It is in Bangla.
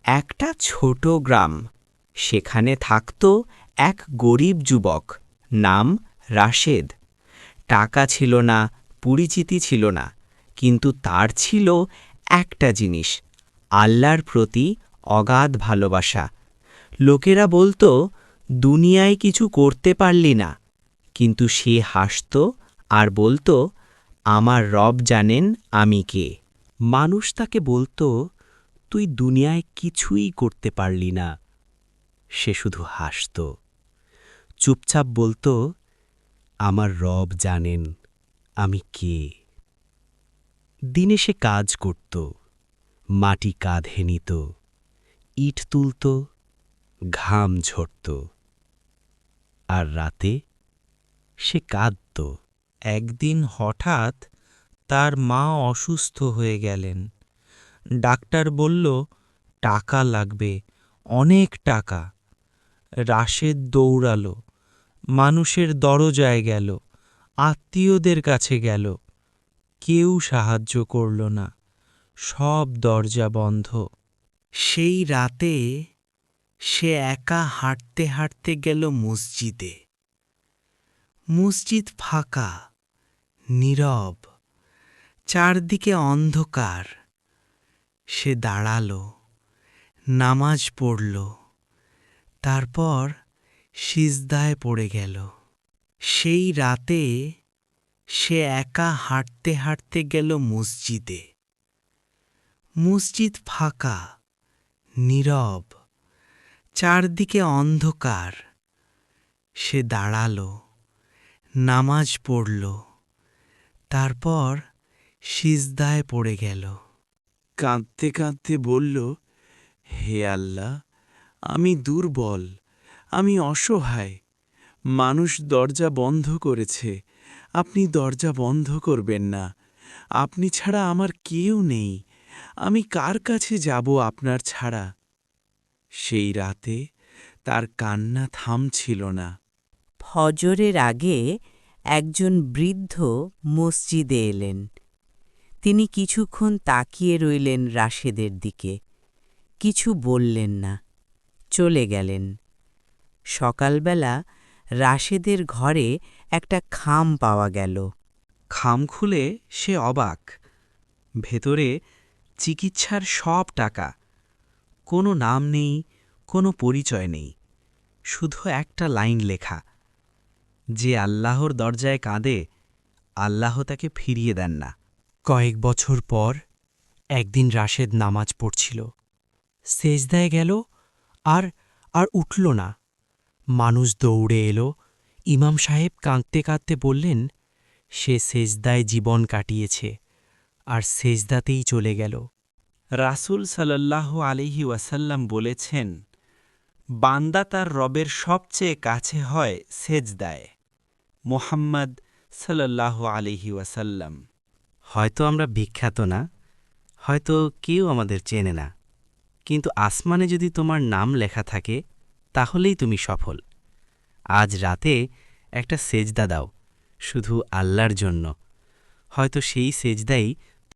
একটা ছোট গ্রাম, সেখানে থাকত এক গরিব যুবক, নাম রাশেদ। টাকা ছিল না, পরিচিতি ছিল না, কিন্তু তার ছিল একটা জিনিস, আল্লাহর প্রতি অগাধ ভালোবাসা। লোকেরা বলতো, দুনিয়ায় কিছু করতে পারলি না, কিন্তু সে হাসত আর বলতো, আমার রব জানেন আমি কে। মানুষ তাকে বলতো, তুই দুনিয়ায় কিছুই করতে পারলি না। সে শুধু হাসত, চুপচাপ বলতো, আমার রব জানেন আমি কে। দিনে সে কাজ করত, মাটি কাঁধে নিত, ইট তুলত, ঘাম ঝরত। আর রাতে সে কাঁদত। একদিন হঠাৎ তার মা অসুস্থ হয়ে গেলেন। ডাক্তার বলল, টাকা লাগবে, অনেক টাকা। রাশেদ দৌড়ালো, মানুষের দরজায় গেল, আত্মীয়দের কাছে গেল। কেউ সাহায্য করল না, সব দরজা বন্ধ। সেই রাতে সে একা হাঁটতে হাঁটতে গেল মসজিদে। মসজিদ ফাঁকা, নীরব, চারদিকে অন্ধকার। সে দাঁড়ালো, নামাজ পড়ল, তারপর সিজদায় পড়ে গেল। সেই রাতে সে একা হাঁটতে হাঁটতে গেল মসজিদে। মসজিদ ফাঁকা, নীরব, চারদিকে অন্ধকার। সে দাঁড়ালো, নামাজ পড়ল, তারপর সিজদায় পড়ে গেল। কাঁদতে কাঁদতে বলল, হে আল্লাহ, আমি দুর্বল, আমি অসহায়। মানুষ দরজা বন্ধ করেছে, আপনি দরজা বন্ধ করবেন না। আপনি ছাড়া আমার কেউ নেই, আমি কার কাছে যাব আপনার ছাড়া? সেই রাতে তার কান্না থামছিল না। ফজরের আগে একজন বৃদ্ধ মসজিদে এলেন। তিনি কিছুক্ষণ তাকিয়ে রইলেন রাশেদের দিকে, কিছু বললেন না, চলে গেলেন। সকালবেলা রাশেদের ঘরে একটা খাম পাওয়া গেল। খাম খুলে সে অবাক। ভেতরে চিকিৎসার সব টাকা। কোনো নাম নেই, কোনো পরিচয় নেই, শুধু একটা লাইন লেখা, যে আল্লাহর দরজায় কাঁদে, আল্লাহ তাকে ফিরিয়ে দেন না। কয়েক বছর পর একদিন রাশেদ নামাজ পড়ছিল। সেজদায় গেল, আর আর উঠল না। মানুষ দৌড়ে এলো। ইমাম সাহেব কাঁদতে কাঁদতে বললেন, সে সেজদায় জীবন কাটিয়েছে, আর সেজদাতেই চলে গেল। রাসূল সাল্লাল্লাহু আলাইহি ওয়াসাল্লাম বলেছেন, বান্দা তার রবের সবচেয়ে কাছে হয় সেজদায়। মুহাম্মদ সাল্লাল্লাহু আলাইহি ওয়াসাল্লাম। হয়তো আমরা বিখ্যাত না, হয়তো কেউ আমাদের চেনে না, কিন্তু আসমানে যদি তোমার নাম লেখা থাকে, তাহলেই তুমি সফল। আজ রাতে একটা সেজদা দাও, শুধু আল্লাহর জন্য। হয়তো সেই সেজদাই